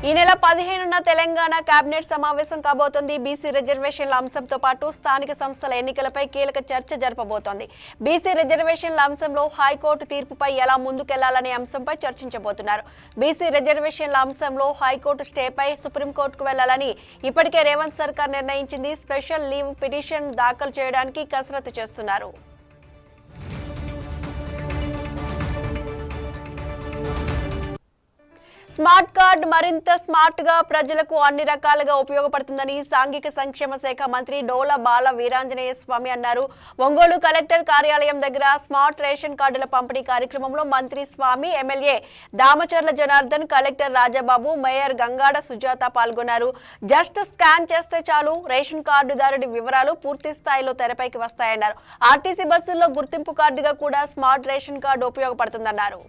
ఈ నెల 15న తెలంగాణ కేబినెట్ సమావేశం కాబోతోంది. బీసీ రిజర్వేషన్ల అంశంతో పాటు స్థానిక సంస్థల ఎన్నికలపై కీలక చర్చ జరపబోతోంది. బీసీ రిజర్వేషన్ల అంశంలో హైకోర్టు తీర్పుపై ఎలా ముందుకెళ్లాలనే అంశంపై చర్చించబోతున్నారు. బీసీ రిజర్వేషన్ల అంశంలో హైకోర్టు స్టేపై సుప్రీంకోర్టుకు వెళ్లాలని ఇప్పటికే రేవంత్ సర్కార్ నిర్ణయించింది. స్పెషల్ లీవ్ పిటిషన్ దాఖలు చేయడానికి కసరత్తు చేస్తున్నారు. స్మార్ట్ కార్డ్ మరింత స్మార్ట్ గా ప్రజలకు అన్ని రకాలుగా ఉపయోగపడుతుందని సాంఘిక సంక్షేమ శాఖ మంత్రి డోల బాల వీరాంజనేయ స్వామి అన్నారు. ఒంగోలు కలెక్టర్ కార్యాలయం దగ్గర స్మార్ట్ రేషన్ కార్డుల పంపిణీ కార్యక్రమంలో మంత్రి Swamy, MLA Damacharla Janardhan, collector Rajababu, mayor Gangada Sujatha పాల్గొన్నారు. జస్ట్ స్కాన్ చేస్తే చాలు రేషన్ కార్డుదారుడి వివరాలు పూర్తి స్థాయిలో తెరపైకి వస్తాయన్నారు. ఆర్టీసీ బస్సుల్లో గుర్తింపు కార్డుగా కూడా స్మార్ట్ రేషన్ కార్డు ఉపయోగపడుతుందన్నారు.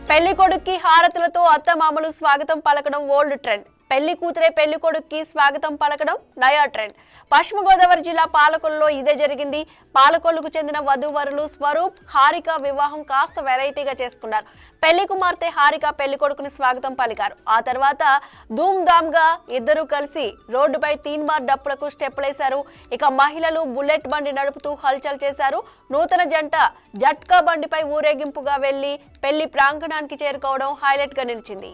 పెళ్లి కొడుక్కి హారతులతో అత్తమామలు స్వాగతం పలకడం ఓల్డ్ ట్రెండ్. పెళ్లి కూతురే పెళ్లి కొడుక్కి స్వాగతం పలకడం నయా ట్రెండ్. పశ్చిమ గోదావరి జిల్లా పాలకొల్లులో ఇదే జరిగింది. పాలకొల్లుకు చెందిన వధూవరులు స్వరూప్, హారిక వివాహం కాస్త వెరైటీగా చేసుకున్నారు. పెళ్లి కుమార్తె హారిక పెళ్లి కొడుకుని స్వాగతం పలికారు. ఆ తర్వాత ధూమ్ ధామ్ గా ఇద్దరు కలిసి రోడ్డుపై తీన్మార్ డప్పులకు స్టెప్పులేశారు. ఇక మహిళలు బుల్లెట్ బండి నడుపుతూ హల్చల్ చేశారు. నూతన జంట జట్కా బండిపై ఊరేగింపుగా వెళ్లి పెళ్లి ప్రాంగణానికి చేరుకోవడం హైలైట్ గా నిలిచింది.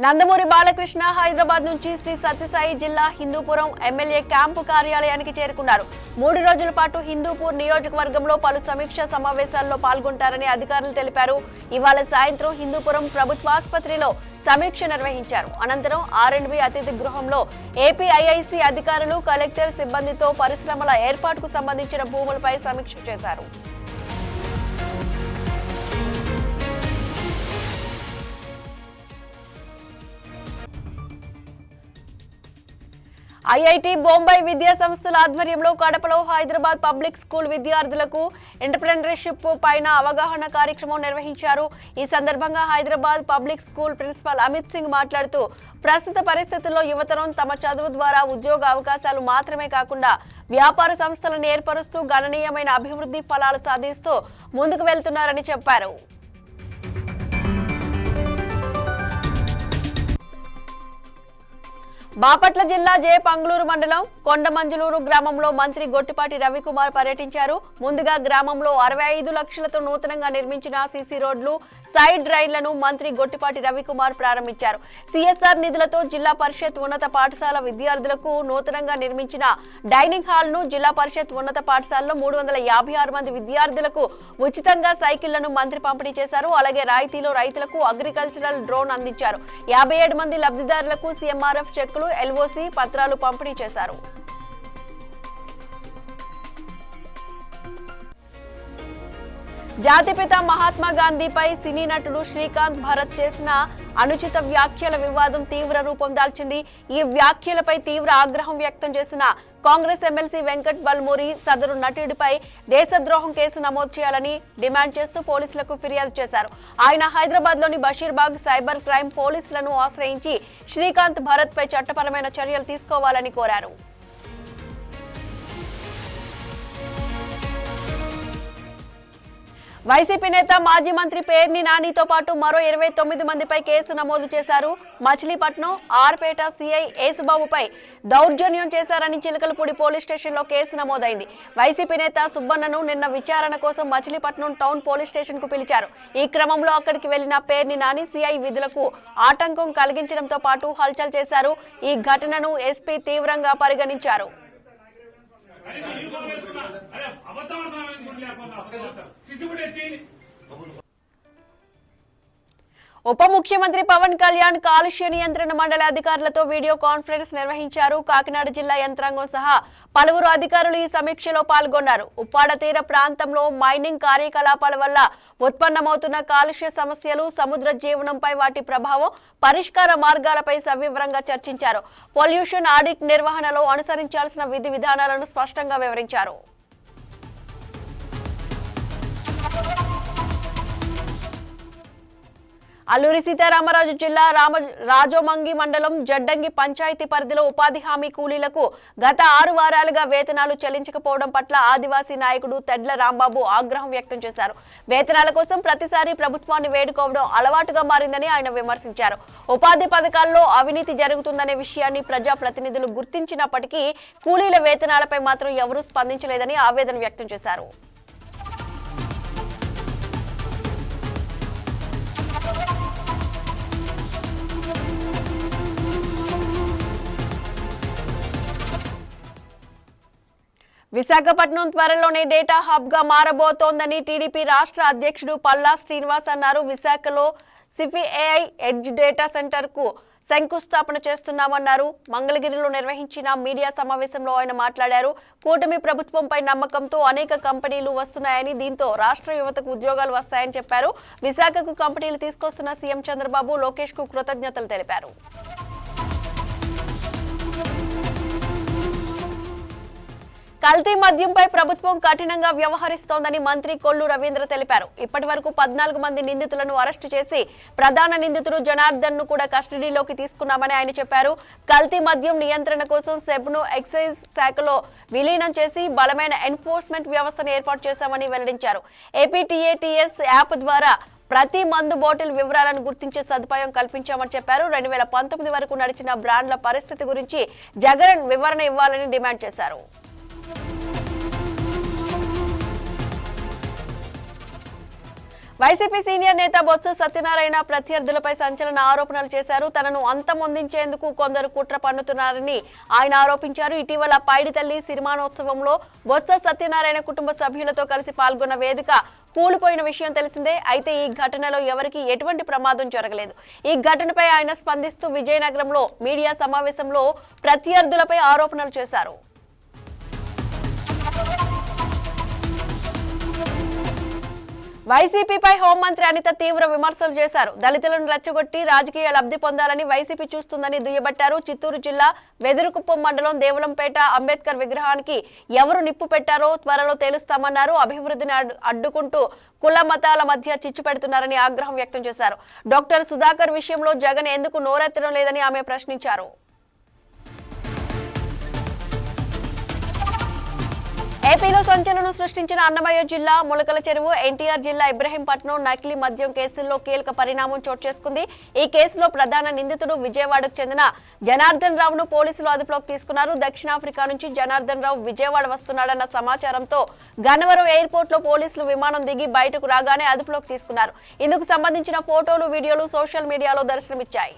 నందమూరి బాలకృష్ణ హైదరాబాద్ నుంచి శ్రీ సత్యసాయి జిల్లా హిందూపురం ఎమ్మెల్యే క్యాంపు కార్యాలయానికి చేరుకున్నారు. 3 రోజుల పాటు హిందూపూర్ నియోజకవర్గంలో పలు సమీక్షా సమావేశాల్లో పాల్గొంటారని అధికారులు తెలిపారు. ఇవాళ సాయంత్రం హిందూపురం ప్రభుత్వాసుపత్రిలో సమీక్ష నిర్వహించారు. అనంతరం R&B అతిథి గృహంలో ఏపీఐఐసి అధికారులు, కలెక్టర్ సిబ్బందితో పరిశ్రమల ఏర్పాటుకు సంబంధించిన భూములపై సమీక్ష చేశారు. ఐఐటి బొంబాయి విద్యా సంస్థల ఆధ్వర్యంలో కడపలో హైదరాబాద్ పబ్లిక్ స్కూల్ విద్యార్థులకు ఎంటర్‌ప్రెన్యూర్‌షిప్ పైన అవగాహన కార్యక్రమం నిర్వహించారు. ఈ సందర్భంగా Hyderabad public school principal Amit Singh మాట్లాడుతూ ప్రస్తుత పరిస్థితుల్లో యువతరం తమ చదువు ద్వారా ఉద్యోగ అవకాశాలు మాత్రమే కాకుండా వ్యాపార సంస్థలను ఏర్పరుస్తూ గణనీయమైన అభివృద్ధి ఫలాలు సాధిస్తూ ముందుకు వెళ్తున్నారని చెప్పారు. బాపట్ల జిల్లా జేపంగ్లూరు మండలం కొండమంజులూరు గ్రామంలో మంత్రి గొట్టిపాటి రవికుమార్ పర్యటించారు. ముందుగా గ్రామంలో 65 లక్షలతో నూతనంగా నిర్మించిన సీసీ రోడ్లు, సైడ్ రైళ్లను మంత్రి గొట్టిపాటి రవికుమార్ ప్రారంభించారు. సిఎస్ఆర్ నిధులతో జిల్లా పరిషత్ ఉన్నత పాఠశాల విద్యార్థులకు నూతనంగా నిర్మించిన డైనింగ్ హాల్ ను జిల్లా పరిషత్ ఉన్నత పాఠశాలలో 356 మంది విద్యార్థులకు ఉచితంగా సైకిళ్లను మంత్రి పంపిణీ చేశారు. అలాగే రాయితీలో రైతులకు అగ్రికల్చరల్ డ్రోన్ అందించారు. 57 మంది లబ్ధిదారులకు సీఎంఆర్ఎఫ్ చెక్కులు, ఎల్ఓసి పత్రాలు పంపిణీ చేశారు. జాతిపిత మహాత్మా గాంధీపై సినీ నటుడు శ్రీకాంత్ భరత్ చేసిన అనుచిత వ్యాఖ్యల వివాదం తీవ్ర రూపం దాల్చింది. ఈ వ్యాఖ్యలపై తీవ్ర ఆగ్రహం వ్యక్తం చేసిన కాంగ్రెస్ ఎమ్మెల్సీ వెంకట్ బల్మూరి సదరు నటుడిపై దేశద్రోహం కేసు నమోదు చేయాలని డిమాండ్ చేస్తూ పోలీసులకు ఫిర్యాదు చేశారు. ఆయన హైదరాబాద్లోని బషీర్బాగ్ సైబర్ క్రైమ్ పోలీసులను ఆశ్రయించి శ్రీకాంత్ భరత్ పై చట్టపరమైన చర్యలు తీసుకోవాలని కోరారు. వైసీపీ నేత మాజీ మంత్రి పేర్ని నానితో పాటు మరో 29 మందిపై కేసు నమోదు చేశారు. మచిలీపట్నం ఆర్పేట సీఐ యేసుబాబుపై దౌర్జన్యం చేశారని చిలకలపూడి పోలీస్ స్టేషన్లో కేసు నమోదైంది. వైసీపీ నేత సుబ్బన్నను నిన్న విచారణ కోసం మచిలీపట్నం టౌన్ పోలీస్ స్టేషన్ కు పిలిచారు. ఈ క్రమంలో అక్కడికి వెళ్లిన పేర్ని నాని సీఐ విధులకు ఆటంకం కలిగించడంతో పాటు హల్చల్ చేశారు. ఈ ఘటనను ఎస్పీ తీవ్రంగా పరిగణించారు. ఉప ముఖ్యమంత్రి పవన్ కళ్యాణ్ కాలుష్య నియంత్రణ మండలి అధికారులతో వీడియో కాన్ఫరెన్స్ నిర్వహించారు. కాకినాడ జిల్లా యంత్రాంగం సహా పలువురు అధికారులు ఈ సమీక్షలో పాల్గొన్నారు. ఉప్పాడ తీర ప్రాంతంలో మైనింగ్ కార్యకలాపాల వల్ల ఉత్పన్నమవుతున్న కాలుష్య సమస్యలు, సముద్ర జీవనంపై వాటి ప్రభావం, పరిష్కార మార్గాలపై సవివరంగా చర్చించారు. పొల్యూషన్ ఆడిట్ నిర్వహణలో అనుసరించాల్సిన విధి విధానాలను స్పష్టంగా వివరించారు. అల్లూరి సీతారామరాజు జిల్లా రాజోమంగి మండలం జడ్డంగి పంచాయతీ పరిధిలో ఉపాధి హామీ కూలీలకు గత 6 వారాలుగా వేతనాలు చెల్లించకపోవడం పట్ల ఆదివాసీ నాయకుడు తెడ్ల రాంబాబు ఆగ్రహం వ్యక్తం చేశారు. వేతనాల కోసం ప్రతిసారి ప్రభుత్వాన్ని వేడుకోవడం అలవాటుగా మారిందని ఆయన విమర్శించారు. ఉపాధి పథకాల్లో అవినీతి జరుగుతుందనే విషయాన్ని ప్రజాప్రతినిధులు గుర్తించినప్పటికీ కూలీల వేతనాలపై మాత్రం ఎవరూ స్పందించలేదని ఆవేదన వ్యక్తం చేశారు. విశాఖపట్నం త్వరలోనే డేటా హబ్ గా మారబోతోందని టీడీపీ రాష్ట్ర అధ్యక్షుడు పల్లా శ్రీనివాస్ అన్నారు. విశాఖలో సిపిఏఐ ఎడ్జ్ డేటా సెంటర్ కు శంకుస్థాపన చేస్తున్నామన్నారు. మంగళగిరిలో నిర్వహించిన మీడియా సమావేశంలో ఆయన మాట్లాడారు. కూటమి ప్రభుత్వంపై నమ్మకంతో అనేక కంపెనీలు వస్తున్నాయని, దీంతో రాష్ట్ర యువతకు ఉద్యోగాలు వస్తాయని చెప్పారు. విశాఖకు కంపెనీలు తీసుకొస్తున్న సీఎం చంద్రబాబు, లోకేష్ కు కృతజ్ఞతలు తెలిపారు. కల్తీ మద్యంపై ప్రభుత్వం కఠినంగా వ్యవహరిస్తోందని మంత్రి కొల్లు రవీంద్ర తెలిపారు. ఇప్పటి వరకు 14 మంది నిందితులను అరెస్టు చేసి ప్రధాన నిందితుడు జనార్దన్ ను కూడా కస్టడీలోకి తీసుకున్నామని ఆయన చెప్పారు. కల్తీ మద్యం నియంత్రణ కోసం సెబ్ను ఎక్సైజ్ శాఖలో విలీనం చేసి బలమైన ఎన్ఫోర్స్మెంట్ వ్యవస్థను ఏర్పాటు చేశామని వెల్లడించారు. ఏపీటీఏటీఎస్ యాప్ ద్వారా ప్రతి మందు బాటిల్ వివరాలను గుర్తించే సదుపాయం కల్పించామని చెప్పారు. 2019 వరకు నడిచిన బ్రాండ్ల పరిస్థితి గురించి జగన్ వివరణ ఇవ్వాలని డిమాండ్ చేశారు. వైసీపీ సీనియర్ నేత బొత్స సత్యనారాయణ ప్రత్యర్థులపై సంచలన ఆరోపణలు చేశారు. తనను అంతమొందించేందుకు కొందరు కుట్ర పన్నుతున్నారని ఆయన ఆరోపించారు. ఇటీవల పైడితల్లి సిరిమానోత్సవంలో బొత్స సత్యనారాయణ కుటుంబ సభ్యులతో కలిసి పాల్గొన్న వేదిక కూలిపోయిన విషయం తెలిసిందే. అయితే ఈ ఘటనలో ఎవరికి ఎటువంటి ప్రమాదం జరగలేదు. ఈ ఘటనపై ఆయన స్పందిస్తూ విజయనగరంలో మీడియా సమావేశంలో ప్రత్యర్థులపై ఆరోపణలు చేశారు. వైసీపీపై హోంమంత్రి అనిత తీవ్ర విమర్శలు చేశారు. దళితులను రెచ్చగొట్టి రాజకీయ లబ్ధి పొందాలని వైసీపీ చూస్తుందని దుయ్యబట్టారు. చిత్తూరు జిల్లా వెదురుకుప్పం మండలం దేవలంపేట అంబేద్కర్ విగ్రహానికి ఎవరు నిప్పు పెట్టారో త్వరలో తేలుస్తామన్నారు. అభివృద్ధిని అడ్డుకుంటూ కుల మతాల మధ్య చిచ్చు పెడుతున్నారని ఆగ్రహం వ్యక్తం చేశారు. డాక్టర్ సుధాకర్ విషయంలో జగన్ ఎందుకు నోరెత్తడం లేదని ఆమె ప్రశ్నించారు. ఏపీలో సంచలనం సృష్టించిన అన్నమయ్య జిల్లా ములకల చెరువు, ఎన్టీఆర్ జిల్లా ఇబ్రహీంపట్నం నకిలీ మద్యం కేసుల్లో కీలక పరిణామం చోటు చేసుకుంది. ఈ కేసులో ప్రధాన నిందితుడు విజయవాడకు చెందిన జనార్దన్ రావును పోలీసులు అదుపులోకి తీసుకున్నారు. దక్షిణాఫ్రికా నుంచి జనార్దన్ రావు విజయవాడ వస్తున్నాడన్న సమాచారంతో గన్నవరం ఎయిర్పోర్ట్ లో పోలీసులు విమానం దిగి బయటకు రాగానే అదుపులోకి తీసుకున్నారు. ఇందుకు సంబంధించిన ఫోటోలు, వీడియోలు సోషల్ మీడియాలో దర్శనమిచ్చాయి.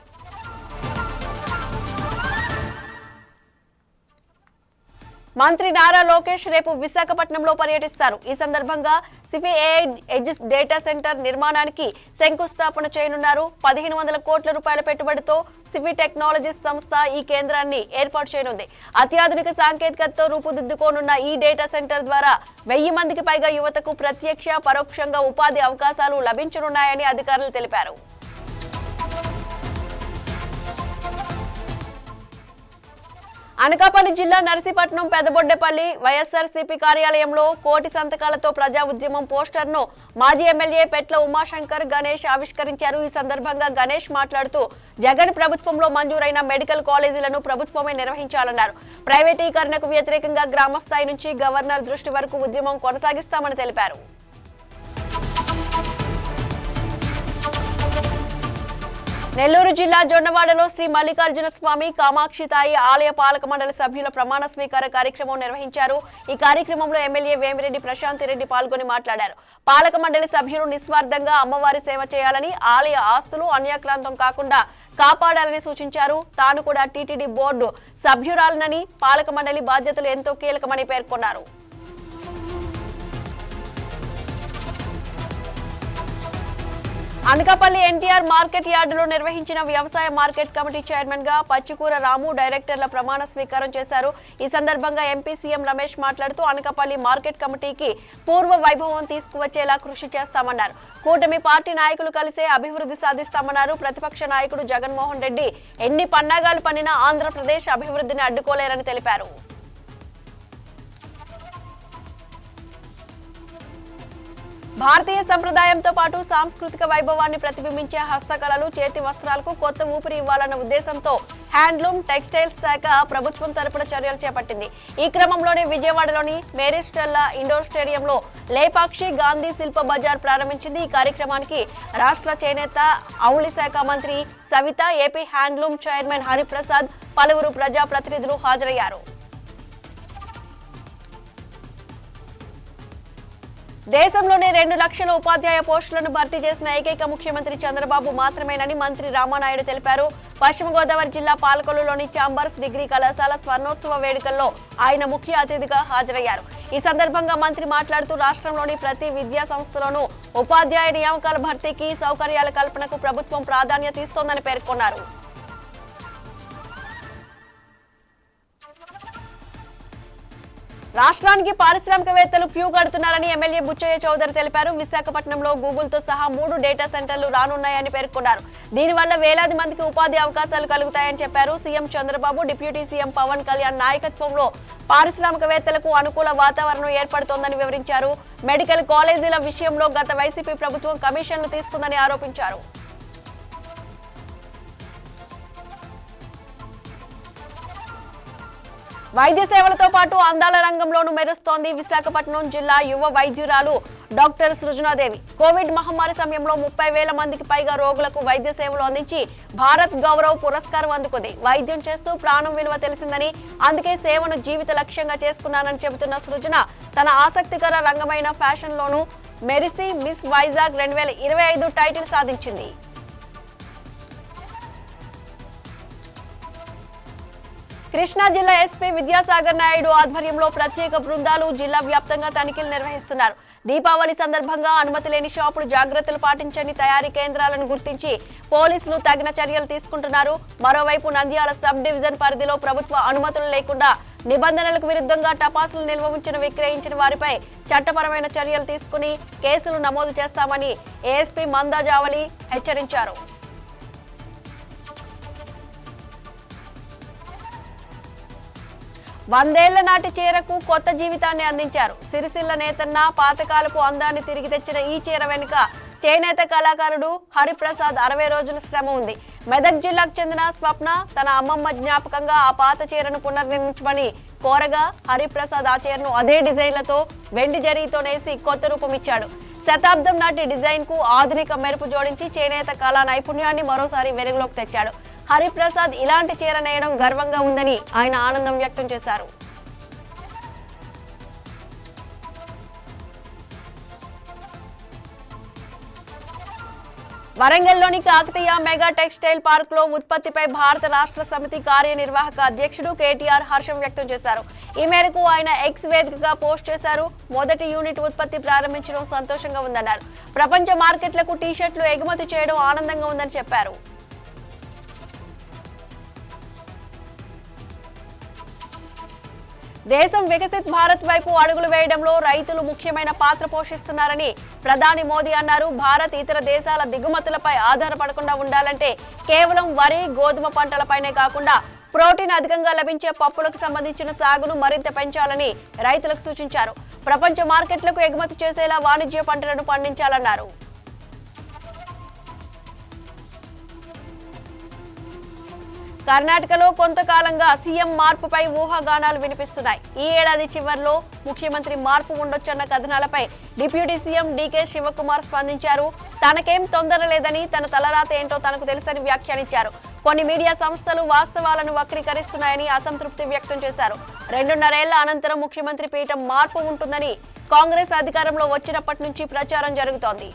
మంత్రి నారా లోకేష్ రేపు విశాఖపట్నంలో పర్యటిస్తారు. ఈ సందర్భంగా సిపిఏఐ ఎడ్జ్ డేటా సెంటర్ నిర్మాణానికి శంకుస్థాపన చేయనున్నారు. 1500 కోట్ల రూపాయల పెట్టుబడితో సివి టెక్నాలజీస్ సంస్థ ఈ కేంద్రాన్ని ఏర్పాటు చేయనుంది. అత్యాధునిక సాంకేతికతతో రూపుదిద్దుకోనున్న ఈ డేటా సెంటర్ ద్వారా 1000 మందికి పైగా యువతకు ప్రత్యక్ష, పరోక్షంగా ఉపాధి అవకాశాలు లభించనున్నాయని అధికారులు తెలిపారు. అనకాపల్లి జిల్లా నర్సీపట్నం పెదబొడ్డేపల్లి వైఎస్ఆర్సీపీ కార్యాలయంలో కోటి సంతకాలతో ప్రజా ఉద్యమం పోస్టర్ను మాజీ ఎమ్మెల్యే పెట్ల ఉమాశంకర్ గణేష్ ఆవిష్కరించారు. ఈ సందర్భంగా గణేష్ మాట్లాడుతూ జగన్ ప్రభుత్వంలో మంజూరైన మెడికల్ కాలేజీలను ప్రభుత్వమే నిర్వహించాలన్నారు. ప్రైవేటీకరణకు వ్యతిరేకంగా గ్రామస్థాయి నుంచి గవర్నర్ దృష్టి వరకు ఉద్యమం కొనసాగిస్తామని తెలిపారు. నెల్లూరు జిల్లా జొన్నవాడలో శ్రీ మల్లికార్జున స్వామి కామాక్షి తాయి ఆలయ పాలక మండలి సభ్యుల ప్రమాణ స్వీకార కార్యక్రమం నిర్వహించారు. ఈ కార్యక్రమంలో ఎమ్మెల్యే వేమిరెడ్డి ప్రశాంతిరెడ్డి పాల్గొని మాట్లాడారు. పాలక మండలి సభ్యులు నిస్వార్థంగా అమ్మవారి సేవ చేయాలని, ఆలయ ఆస్తులు అన్యాక్రాంతం కాకుండా కాపాడాలని సూచించారు. తాను కూడా టీటీడీ బోర్డు సభ్యురాలనని, పాలక మండలి బాధ్యతలు ఎంతో కీలకమని పేర్కొన్నారు. అనకాపల్లి ఎన్టీఆర్ మార్కెట్ యార్డులో నిర్వహించిన వ్యవసాయ మార్కెట్ కమిటీ చైర్మన్ గా పచ్చికూర రాము, డైరెక్టర్ల ప్రమాణ స్వీకారం చేశారు. ఈ సందర్భంగా ఎంపీ సీఎం రమేష్ మాట్లాడుతూ అనకాపల్లి మార్కెట్ కమిటీకి పూర్వ వైభవం తీసుకువచ్చేలా కృషి చేస్తామన్నారు. కూటమి పార్టీ నాయకులు కలిసే అభివృద్ధి సాధిస్తామన్నారు. ప్రతిపక్ష నాయకుడు జగన్మోహన్ రెడ్డి ఎన్ని పన్నాగాలు పన్నినా ఆంధ్రప్రదేశ్ అభివృద్ధిని అడ్డుకోలేరని తెలిపారు. భారతీయ సంప్రదాయంతో పాటు సాంస్కృతిక వైభవాన్ని ప్రతిబింబించే హస్తకళలు, చేతి వస్త్రాలకు కొత్త ఊపిరి ఇవ్వాలన్న ఉద్దేశంతో హ్యాండ్లూమ్ టెక్స్టైల్స్ శాఖ ప్రభుత్వం తరపున చర్యలు చేపట్టింది. ఈ క్రమంలోనే విజయవాడలోని మేరీ స్టెల్లా ఇండోర్ స్టేడియంలో లేపాక్షి గాంధీ శిల్ప బజార్ ప్రారంభించింది. ఈ కార్యక్రమానికి రాష్ట్ర చేనేత ఔలి శాఖ మంత్రి Savita, AP handloom chairman Hariprasad, పలువురు ప్రజాప్రతినిధులు హాజరయ్యారు. దేశంలోనే 2 లక్షల ఉపాధ్యాయ పోస్టులను భర్తీ చేసిన ఏకైక ముఖ్యమంత్రి చంద్రబాబు మాత్రమేనని మంత్రి రామానాయుడు తెలిపారు. పశ్చిమ గోదావరి జిల్లా పాలకొల్లులోని చాంబర్స్ డిగ్రీ కళాశాల స్వర్ణోత్సవ వేడుకల్లో ఆయన ముఖ్య అతిథిగా హాజరయ్యారు. ఈ సందర్భంగా మంత్రి మాట్లాడుతూ రాష్ట్రంలోని ప్రతి విద్యా సంస్థలోనూ ఉపాధ్యాయ నియామకాల భర్తీకి, సౌకర్యాల కల్పనకు ప్రభుత్వం ప్రాధాన్యత ఇస్తోందని పేర్కొన్నారు. రాష్ట్రానికి పారిశ్రామికవేత్తలు క్యూ కడుతున్నారని ఎమ్మెల్యే బుచ్చయ్య చౌదరి తెలిపారు. విశాఖపట్నంలో గూగుల్తో సహా 3 డేటా సెంటర్లు రానున్నాయని పేర్కొన్నారు. దీనివల్ల వేలాది మందికి ఉపాధి అవకాశాలు కలుగుతాయని చెప్పారు. CM Chandrababu, deputy CM Pawan Kalyan నాయకత్వంలో పారిశ్రామికవేత్తలకు అనుకూల వాతావరణం ఏర్పడుతోందని వివరించారు. మెడికల్ కాలేజీల విషయంలో గత వైసీపీ ప్రభుత్వం కమిషన్లు తీసుకుందని ఆరోపించారు. వైద్య సేవలతో పాటు అందాల రంగంలోనూ మెరుస్తోంది విశాఖపట్నం జిల్లా యువ వైద్యురాలు డాక్టర్ సృజనాదేవి. కోవిడ్ మహమ్మారి సమయంలో 30,000 మందికి పైగా రోగులకు వైద్య సేవలు అందించి భారత్ గౌరవ్ పురస్కారం అందుకుంది. వైద్యం చేస్తూ ప్రాణం విలువ తెలిసిందని, అందుకే సేవను జీవిత లక్ష్యంగా చేసుకున్నానని చెబుతున్న సృజన తన ఆసక్తికర రంగమైన ఫ్యాషన్లోనూ మెరిసి మిస్ వైజాగ్ 2025 టైటిల్ సాధించింది. కృష్ణా జిల్లా ఎస్పీ విద్యాసాగర్ నాయుడు ఆధ్వర్యంలో ప్రత్యేక బృందాలు జిల్లా వ్యాప్తంగా తనిఖీలు నిర్వహిస్తున్నారు. దీపావళి సందర్భంగా అనుమతి లేని షాపులు జాగ్రత్తలు పాటించని తయారీ కేంద్రాలను గుర్తించి పోలీసులు తగిన చర్యలు తీసుకుంటున్నారు. మరోవైపు నంద్యాల సబ్ డివిజన్ పరిధిలో ప్రభుత్వ అనుమతులు లేకుండా నిబంధనలకు విరుద్ధంగా టపాసులు నిల్వ ఉంచిన విక్రయించిన వారిపై చట్టపరమైన చర్యలు తీసుకుని కేసులు నమోదు చేస్తామని ఏఎస్పీ మందా జావలి హెచ్చరించారు. వందేళ్ల నాటి చీరకు కొత్త జీవితాన్ని అందించారు. సిరిసిల్ల నేతన్న పాతకాలపు అందాన్ని తిరిగి తెచ్చిన ఈ చీర వెనుక చేనేత కళాకారుడు హరిప్రసాద్ 60 రోజుల శ్రమ ఉంది. మెదక్ జిల్లాకు చెందిన స్వప్న తన అమ్మమ్మ జ్ఞాపకంగా ఆ పాత చీరను పునర్నిర్మించమని కోరగా హరిప్రసాద్ ఆ చీరను అదే డిజైన్లతో వెండి జరీతో నేసి కొత్త రూపం ఇచ్చాడు. శతాబ్దం నాటి డిజైన్ కు ఆధునిక మెరుపు జోడించి చేనేత కళా నైపుణ్యాన్ని మరోసారి వెలుగులోకి తెచ్చాడు. హరిప్రసాద్ ఇలాంటి చీర నేయడం గర్వంగా ఉందని ఆయన ఆనందం వ్యక్తం చేశారు. వరంగల్లోని కాకతీయ మెగా టెక్స్టైల్ పార్క్ లో ఉత్పత్తిపై భారత రాష్ట్ర సమితి కార్యనిర్వాహక అధ్యక్షుడు కేటీఆర్ హర్షం వ్యక్తం చేశారు. ఈ మేరకు ఆయన ఎక్స్ వేదికగా పోస్ట్ చేశారు. మొదటి యూనిట్ ఉత్పత్తి ప్రారంభించడం సంతోషంగా ఉందన్నారు. ప్రపంచ మార్కెట్లకు టీషర్ట్లు ఎగుమతి చేయడం ఆనందంగా ఉందని చెప్పారు. దేశం వికసిత్ భారత్ వైపు అడుగులు వేయడంలో రైతులు ముఖ్యమైన పాత్ర పోషిస్తున్నారని ప్రధాని మోదీ అన్నారు. భారత్ ఇతర దేశాల దిగుమతులపై ఆధారపడకుండా ఉండాలంటే కేవలం వరి, గోధుమ పంటలపైనే కాకుండా ప్రోటీన్ అధికంగా లభించే పప్పులకు సంబంధించిన సాగును మరింత పెంచాలని రైతులకు సూచించారు. ప్రపంచ మార్కెట్లకు ఎగుమతి చేసేలా వాణిజ్య పంటలను పండించాలన్నారు. కర్ణాటకలో కొంతకాలంగా సీఎం మార్పుపై ఊహాగానాలు వినిపిస్తున్నాయి. ఈ ఏడాది చివరిలో ముఖ్యమంత్రి మార్పు ఉండొచ్చన్న కథనాలపై డిప్యూటీ సీఎం డీకే శివకుమార్ స్పందించారు. తనకేం తొందర లేదని, తన తలరాత ఏంటో తనకు తెలుసని వ్యాఖ్యానించారు. కొన్ని మీడియా సంస్థలు వాస్తవాలను వక్రీకరిస్తున్నాయని అసంతృప్తి వ్యక్తం చేశారు. 2.5 ఏళ్ల అనంతరం ముఖ్యమంత్రి పీఠం మార్పు ఉంటుందని కాంగ్రెస్ అధికారంలో వచ్చినప్పటి నుంచి ప్రచారం జరుగుతోంది.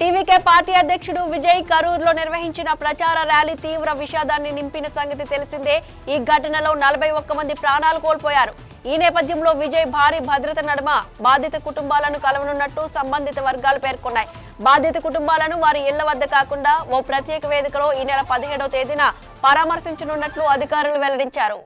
టీవీకే పార్టీ అధ్యక్షుడు విజయ్ కరూర్లో నిర్వహించిన ప్రచార ర్యాలీ తీవ్ర విషాదాన్ని నింపిన సంగతి తెలిసిందే. ఈ ఘటనలో 41 మంది ప్రాణాలు కోల్పోయారు. ఈ నేపథ్యంలో విజయ్ భారీ భద్రత నడుమ బాధిత కుటుంబాలను కలవనున్నట్టు సంబంధిత వర్గాలు పేర్కొన్నాయి. బాధిత కుటుంబాలను వారి ఇళ్ల వద్ద కాకుండా ఓ ప్రత్యేక వేదికలో ఈ నెల 17వ తేదీన పరామర్శించనున్నట్లు అధికారులు వెల్లడించారు.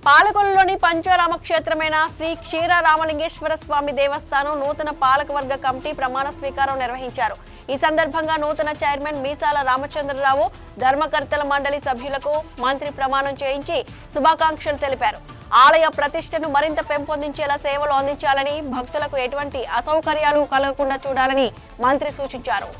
పాలకొల్లులోని పంచారామ క్షేత్రమైన శ్రీ క్షీర రామలింగేశ్వర స్వామి దేవస్థానం నూతన పాలకవర్గ కమిటీ ప్రమాణ స్వీకారం నిర్వహించారు. ఈ సందర్భంగా నూతన చైర్మన్ మీసాల రామచంద్రరావు ధర్మకర్తల మండలి సభ్యులకు మంత్రి ప్రమాణం చేయించి శుభాకాంక్షలు తెలిపారు. ఆలయ ప్రతిష్టను మరింత పెంపొందించేలా సేవలు అందించాలని, భక్తులకు ఎటువంటి అసౌకర్యాలు కలగకుండా చూడాలని మంత్రి సూచించారు.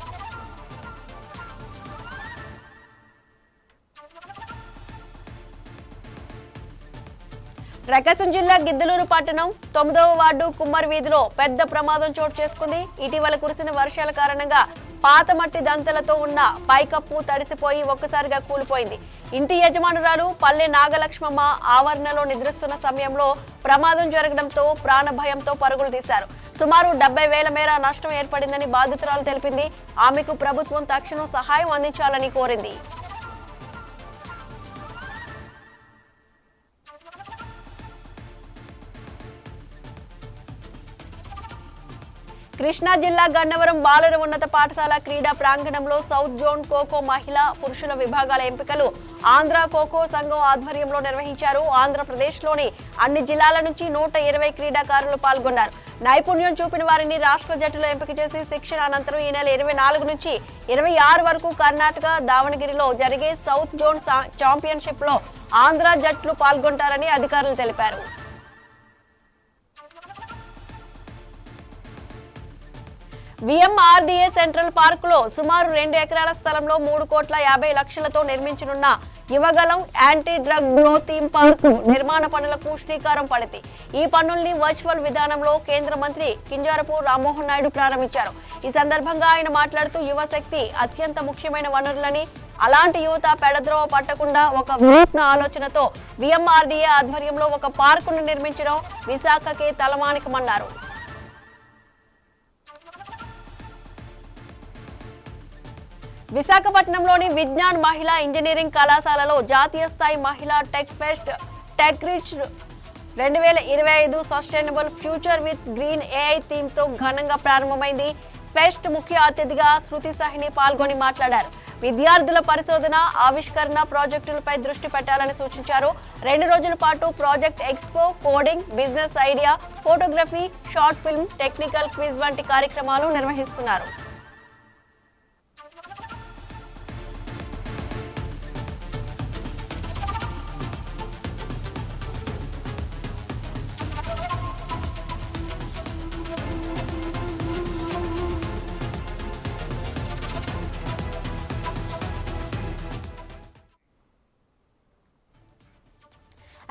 ప్రకాశం జిల్లా గిద్దలూరు పట్టణం 9వ వార్డు కుమ్మరి వీధిలో పెద్ద ప్రమాదం చోటు చేసుకుంది. ఇటీవల కురిసిన వర్షాల కారణంగా పాత మట్టి దంతలతో ఉన్న పైకప్పు తడిసిపోయి ఒక్కసారిగా కూలిపోయింది. ఇంటి యజమానురాలు పల్లె నాగలక్ష్మమ్మ ఆవరణలో నిద్రిస్తున్న సమయంలో ప్రమాదం జరగడంతో ప్రాణ భయంతో పరుగులు తీశారు. సుమారు 70,000 మేర నష్టం ఏర్పడిందని బాధితురాలు తెలిపింది. ఆమెకు ప్రభుత్వం తక్షణం సహాయం అందించాలని కోరింది. కృష్ణా జిల్లా గన్నవరం బాలుర ఉన్నత పాఠశాల క్రీడా ప్రాంగణంలో సౌత్ జోన్ ఖోఖో మహిళా పురుషుల విభాగాల ఎంపికలు ఆంధ్ర ఖోఖో సంఘం ఆధ్వర్యంలో నిర్వహించారు. ఆంధ్రప్రదేశ్లోని అన్ని జిల్లాల నుంచి 120 క్రీడాకారులు పాల్గొన్నారు. నైపుణ్యం చూపిన వారిని రాష్ట్ర జట్టులో ఎంపిక చేసి శిక్షణ అనంతరం ఈ నెల 24 నుంచి 26 వరకు కర్ణాటక దావణగిరిలో జరిగే సౌత్ జోన్ ఛాంపియన్షిప్ లో ఆంధ్ర జట్లు పాల్గొంటారని అధికారులు తెలిపారు. విఎంఆర్డీఏ సెంట్రల్ పార్క్ లో సుమారు 2 ఎకరాల స్థలంలో 3,50,00,000తో నిర్మించనున్న Yuvagalam anti drug glow theme park నిర్మాణ పనులకు శ్రీకారం పడింది. ఈ పనుల్ని వర్చువల్ విధానంలో కేంద్ర మంత్రి కింజారపు రామ్మోహన్ నాయుడు ప్రారంభించారు. ఈ సందర్భంగా ఆయన మాట్లాడుతూ యువశక్తి అత్యంత ముఖ్యమైన వనరులని, అలాంటి యువత పెడద్రోవ పట్టకుండా ఒక వినూత్న ఆలోచనతో విఎంఆర్డీఏ ఆధ్వర్యంలో ఒక పార్కును నిర్మించడం విశాఖకే తలమానికమన్నారు. విశాఖపట్నంలోని విజ్ఞాన్ మహిళా ఇంజనీరింగ్ కళాశాలలో జాతీయ స్థాయి మహిళా tech fest tech rich 2025 sustainable future with green AI theme తో ఘనంగా ప్రారంభమైంది. ఫెస్ట్ ముఖ్య అతిథిగా శృతి సాహిని పాల్గొని మాట్లాడారు. విద్యార్థుల పరిశోధన, ఆవిష్కరణ ప్రాజెక్టులపై దృష్టి పెట్టాలని సూచించారు. 2 రోజుల పాటు project expo, coding, business idea, photography, short film, technical quiz వంటి కార్యక్రమాలు నిర్వహిస్తున్నారు.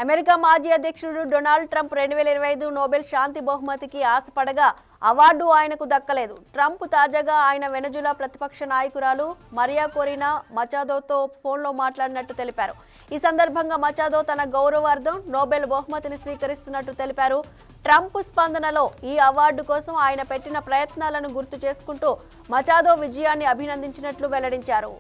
అమెరికా మాజీ అధ్యక్షుడు డొనాల్డ్ ట్రంప్ 2025 నోబెల్ శాంతి బహుమతికి ఆశపడగా అవార్డు ఆయనకు దక్కలేదు. ట్రంప్ తాజాగా ఆయన వెనజులా ప్రతిపక్ష నాయకురాలు మరియా కొరినా మచాదోతో ఫోన్లో మాట్లాడినట్టు తెలిపారు. ఈ సందర్భంగా మచాదో తన గౌరవార్థం నోబెల్ బహుమతిని స్వీకరిస్తున్నట్టు తెలిపారు. ట్రంప్ స్పందనలో ఈ అవార్డు కోసం ఆయన పెట్టిన ప్రయత్నాలను గుర్తు చేసుకుంటూ మచాదో విజయాన్ని అభినందించినట్లు వెల్లడించారు.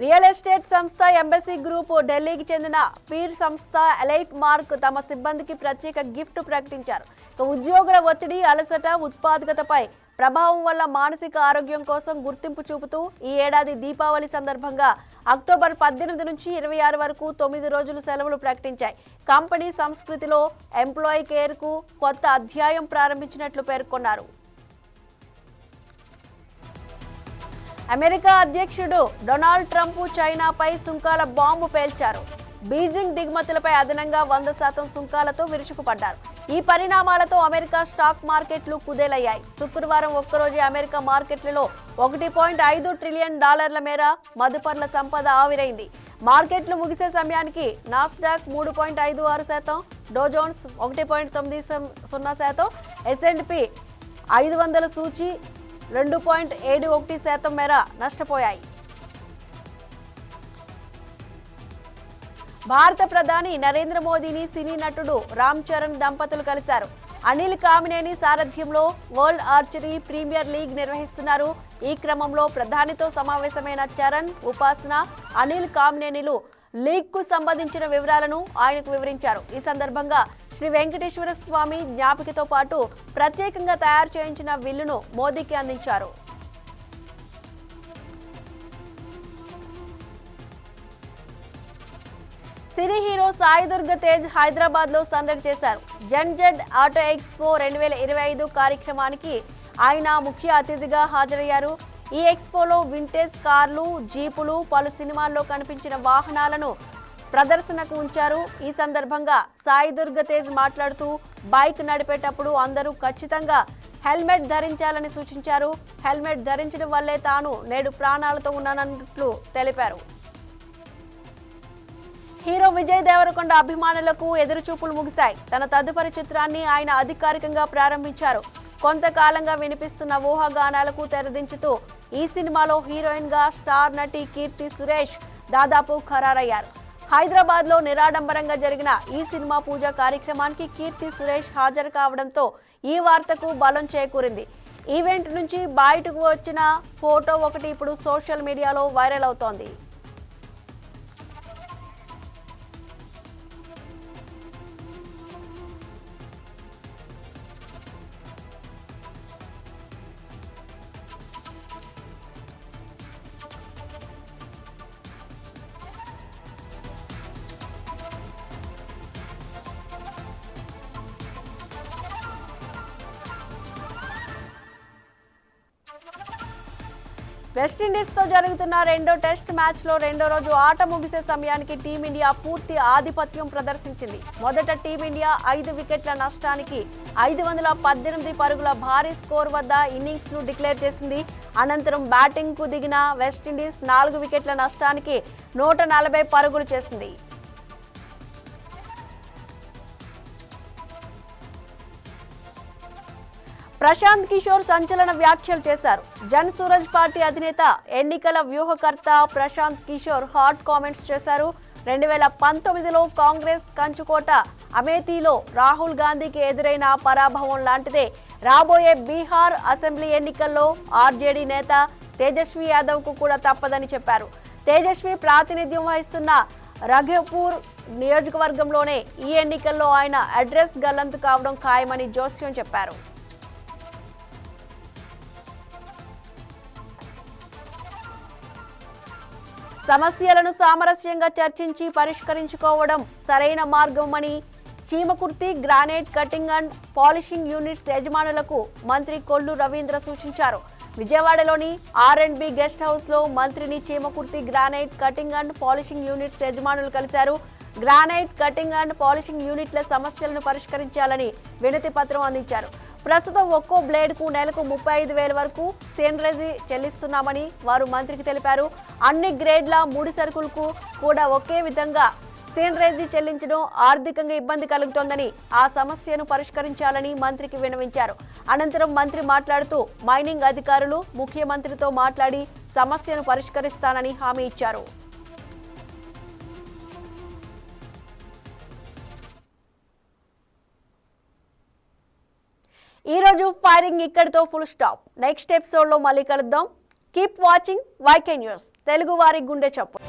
రియల్ ఎస్టేట్ సంస్థ ఎంబసీ గ్రూప్ ఢిల్లీకి చెందిన పీర్ సంస్థ ఎలైట్ మార్క్ తమ సిబ్బందికి ప్రత్యేక గిఫ్ట్ ప్రకటించారు. ఉద్యోగుల ఒత్తిడి, అలసట, ఉత్పాదకతపై ప్రభావం వల్ల మానసిక ఆరోగ్యం కోసం గుర్తింపు చూపుతూ ఈ ఏడాది దీపావళి సందర్భంగా అక్టోబర్ 18 నుంచి 26 వరకు 9 రోజులు సెలవులు ప్రకటించాయి. కంపెనీ సంస్కృతిలో ఎంప్లాయీ కేర్కు కొత్త అధ్యాయం ప్రారంభించినట్లు పేర్కొన్నారు. అమెరికా అధ్యక్షుడు డొనాల్డ్ ట్రంప్ చైనాపై సుంకాల బాంబు పేల్చారు. బీజింగ్ దిగుమతులపై అదనంగా 100% సుంకాలతో విరుచుకుపడ్డారు. ఈ పరిణామాలతో అమెరికా స్టాక్ మార్కెట్లు కుదేలయ్యాయి. శుక్రవారం ఒక్కరోజే అమెరికా మార్కెట్లలో $1.5 ట్రిలియన్ మేర మదుపర్ల సంపద ఆవిరైంది. మార్కెట్లు ముగిసే సమయానికి నాస్డాక్ 3.56%, డోజోన్స్ 1.90%, S&P 500 సూచీ 2.71% మేర నష్టపోయాయి. భారత ప్రధాని నరేంద్ర మోదీని సినీ నటుడు రామ్ చరణ్ దంపతులు కలిశారు. అనిల్ కామినేని సారథ్యంలో వరల్డ్ ఆర్చరీ ప్రీమియర్ లీగ్ నిర్వహిస్తున్నారు. ఈ క్రమంలో ప్రధానితో సమావేశమైన చరణ్, ఉపాసన, అనిల్ కామినేనిలు లీగ్ కు సంబంధించిన వివరాలను ఆయనకు వివరించారు. ఈ సందర్భంగా శ్రీ వెంకటేశ్వర స్వామి జ్ఞాపికతో పాటు ప్రత్యేకంగా తయారు చేయించిన విల్లును మోదీకి అందించారు. సినీ హీరో సాయి దుర్గ తేజ్ హైదరాబాద్ లో సందడి చేశారు. జెడ్ ఆటో ఎక్స్పో 2025 కార్యక్రమానికి ఆయన ముఖ్య అతిథిగా హాజరయ్యారు. ఈ ఎక్స్పోలో వింటేజ్ కార్లు, జీపులు, పలు సినిమాల్లో కనిపించిన వాహనాలను ప్రదర్శనకు ఉంచారు. ఈ సందర్భంగా సాయి దుర్గ తేజ్ మాట్లాడుతూ బైక్ నడిపేటప్పుడు అందరూ ఖచ్చితంగా హెల్మెట్ ధరించాలని సూచించారు. హెల్మెట్ ధరించడం వల్లే తాను నేడు ప్రాణాలతో ఉన్నానన్నట్లు తెలిపారు. హీరో విజయ్ దేవరకొండ అభిమానులకు ఎదురుచూపులు ముగిశాయి. తన తదుపరి చిత్రాన్ని ఆయన అధికారికంగా ప్రారంభించారు. కొంతకాలంగా వినిపిస్తున్న ఊహాగానాలకు తెరదించుతూ ఈ సినిమాలో హీరోయిన్ గా స్టార్ నటి కీర్తి సురేష్ దాదాపు ఖరారయ్యారు. హైదరాబాద్ లో నిరాడంబరంగా జరిగిన ఈ సినిమా పూజ కార్యక్రమానికి కీర్తి సురేష్ హాజరు కావడంతో ఈ వార్తకు బలం చేకూరింది. ఈవెంట్ నుంచి బయటకు వచ్చిన ఫోటో ఒకటి ఇప్పుడు సోషల్ మీడియాలో వైరల్ అవుతోంది. వెస్టిండీస్ తో జరుగుతున్న రెండో టెస్ట్ మ్యాచ్ లో రెండో రోజు ఆట ముగిసే సమయానికి టీమిండియా పూర్తి ఆధిపత్యం ప్రదర్శించింది. మొదట టీమిండియా 5 వికెట్ల నష్టానికి 518 పరుగుల భారీ స్కోర్ వద్ద ఇన్నింగ్స్ ను డిక్లేర్ చేసింది. అనంతరం బ్యాటింగ్ కు దిగిన వెస్టిండీస్ 4 వికెట్ల నష్టానికి 140 పరుగులు చేసింది. ప్రశాంత్ కిషోర్ సంచలన వ్యాఖ్యలు చేశారు. జన్ సూరజ్ పార్టీ అధినేత, ఎన్నికల వ్యూహకర్త ప్రశాంత్ కిషోర్ హాట్ కామెంట్స్ చేశారు. 2019లో కాంగ్రెస్ కంచుకోట అమేథీలో రాహుల్ గాంధీకి ఎదురైన పరాభవం లాంటిదే రాబోయే బీహార్ అసెంబ్లీ ఎన్నికల్లో ఆర్జేడీ నేత తేజస్వి యాదవ్ కు కూడా తప్పదని చెప్పారు. తేజస్వి ప్రాతినిధ్యం వహిస్తున్న రఘుపూర్ నియోజకవర్గంలోనే ఈ ఎన్నికల్లో ఆయన అడ్రస్ గల్లంతు కావడం ఖాయమని జోస్యం చెప్పారు. సమస్యలను సామరస్యంగా చర్చించి పరిష్కరించుకోవడం సరైన మార్గమని Chimakurthi granite cutting and polishing units యజమానులకు మంత్రి కొల్లు రవీంద్ర సూచించారు. విజయవాడలోని R&B గెస్ట్ హౌస్ లో మంత్రిని Chimakurthi granite cutting and polishing units యజమానులు కలిశారు. గ్రానైట్ కటింగ్ అండ్ పాలిషింగ్ యూనిట్ల సమస్యలను పరిష్కరించాలని వినతి పత్రం అందించారు. ప్రస్తుతం ఒక్కో బ్లేడ్ కు నెలకు 35,000 వరకు సేనరేజీ చెల్లిస్తున్నామని వారు మంత్రికి తెలిపారు. అన్ని గ్రేడ్ల ముడి సరుకులకు కూడా ఒకే విధంగా సేనరేజీ చెల్లించడం ఆర్థికంగా ఇబ్బంది కలుగుతోందని, ఆ సమస్యను పరిష్కరించాలని మంత్రికి విన్నవించారు. అనంతరం మంత్రి మాట్లాడుతూ మైనింగ్ అధికారులు ముఖ్యమంత్రితో మాట్లాడి సమస్యను పరిష్కరిస్తానని హామీ ఇచ్చారు. ఈ రోజు ఫైరింగ్ ఇక్కడితో ఫుల్ స్టాప్. నెక్స్ట్ ఎపిసోడ్ లో మళ్ళీ కలుద్దాం. Keep watching YK news, Telugu వారి గుండె చప్పుడు.